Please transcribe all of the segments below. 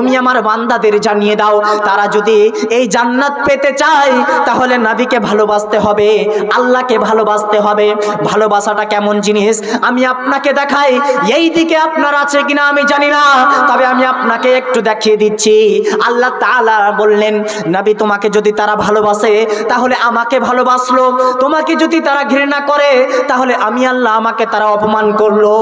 তুমি আমার বান্দাদের জানিয়ে দাও তারা যদি এই জান্নাত পেতে চায় তাহলে নবীকে ভালোবাসতে হবে, আল্লাহকে ভালোবাসতে হবে। ভালোবাসাটা কেমন জিনিস আমি আপনাকে দেখাই। এই দিকে আপনার আছে কিনা আমি জানি না, তবে আমি আপনাকে একটু দেখিয়ে দিচ্ছি। আল্লাহ তাআলা বললেন, নবী তোমাকে যদি তারা ভালোবাসে তাহলে আমাকে ভালোবাসলো, তোমাকে যদি তারা ঘৃণা করে তাহলে আমি আল্লাহ আমাকে তারা অপমান করলো।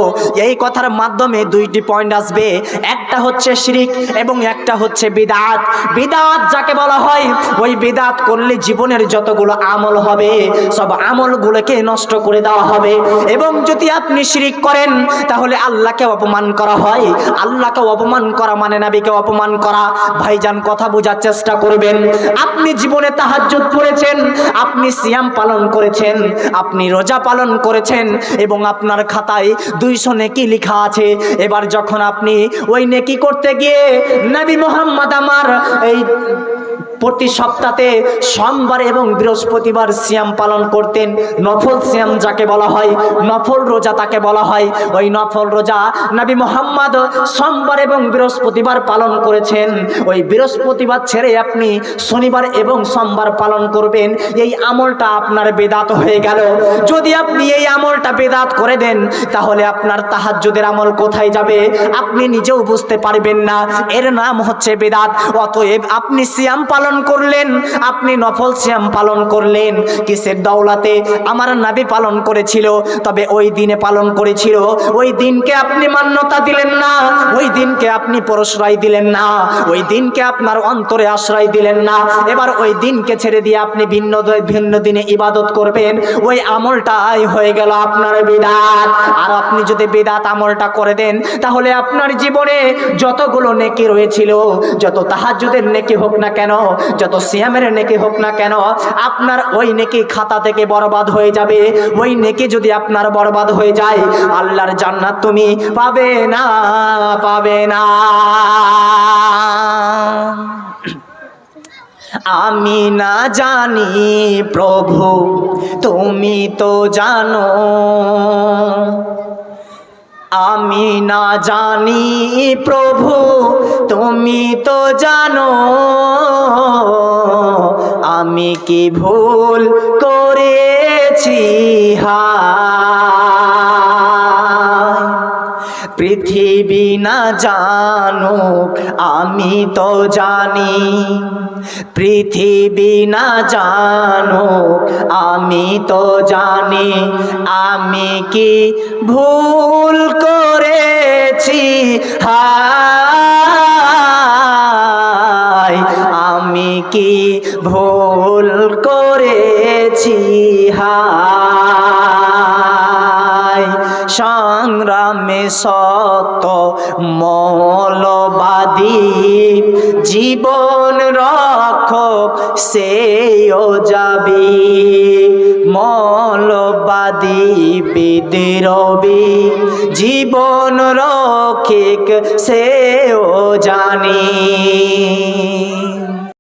এই কথার মাধ্যমে দুইটি পয়েন্ট আসবে, একটা হচ্ছে শিরক এবং একটা হচ্ছে বিদআত। বিদআত যাকে বলা হয়, ওই বিদআত করলে জীবনের যতগুলো আমল হবে সব আমলগুলোকে নষ্ট করে দেওয়া হবে। এবং যদি আপনি শিরক করেন তাহলে আল্লাহকে অপমান করা হয়। আল্লাহকে অপমান করা মানে নবীকে অপমান করা। ভাইজান কথা বোঝার চেষ্টা করবেন। আপনি জীবনে তাহাজ্জুদ পড়েছেন, আপনি সিয়াম পালন করেছেন, আপনি রোজা পালন করেছেন এবং আপনার খাতায় 200 নেকি লেখা আছে। এবার যখন আপনি ওই নেকি করতে গিয়ে নবী মুহাম্মদ আমার এই প্রতি সপ্তাহে সোমবার এবং বৃহস্পতিবার সিয়াম পালন করতেন, নফল সিয়াম যাকে বলা হয়, নফল রোজা তাকে বলা হয়। ওই নফল রোজা নবী মুহাম্মদ সোমবার এবং বৃহস্পতিবার পালন করেছেন। ওই বৃহস্পতিবার ছেড়ে আপনি শনিবার এবং সোমবার পালন করবেন, এই আমলটা আপনার বেদাত হয়ে গেল। যদি আপনি এই আমলটা বেদাত করে দেন তাহলে আপনার তাহাজ্জুদের আমল কোথায় যাবে আপনি নিজেও বুঝতে পারবেন না। এর নাম হচ্ছে বেদাত। অতএব আপনি সিয়াম পালন করলেন, আপনি নফল সিয়াম পালন করলেন, কিসের দৌলতে? আমার নবী পালন করেছিল, তবে ওই দিনে পালন করেছিল, ওই দিনকে আপনি মান্যতা দিলেন না, ওই দিনকে আপনি প্রশ্রয় দিলেন না, ওই দিনকে আপনার অন্তরে আশ্রয় দিলেন না। এবার ওই দিনকে ছেড়ে দিয়ে আপনি ভিন্ন দিনে ইবাদত করবেন, ওই আমলটাই হয়ে গেল আপনার বিদআত। আর আপনি যদি বিদআত আমলটা করে দেন তাহলে আপনার জীবনে যতগুলো নেকি রয়েছিল, যত তাহাজ্জুদের নেকি হোক না কেন, যত সিয়ামের নেকি হোক না কেন, আপনার ওই নেকি খাতা থেকে বরবাদ হয়ে যাবে। ওই নেকি যদি আপনার বরবাদ হয়ে যায় আল্লাহর জান্নাত তুমি পাবে না, পাবে না। আমি না জানি প্রভু তুমি তো জানো, আমি না জানি প্রভু তুমি তো জানো, আমি কি ভুল করেছি হায়। পৃথিবী না জানুক আমি তো জানি, পৃথিবী না জানুক আমি তো জানি, আমি কি ভুল করেছি হায়, আমি কি ভুল করেছি হায়। সংগ্রামে সত মৌলবাদী জীবন রক্ষক সেও যাবি, মৌলবাদী বিদ্রোহী জীবন রক্ষক সেও জানি।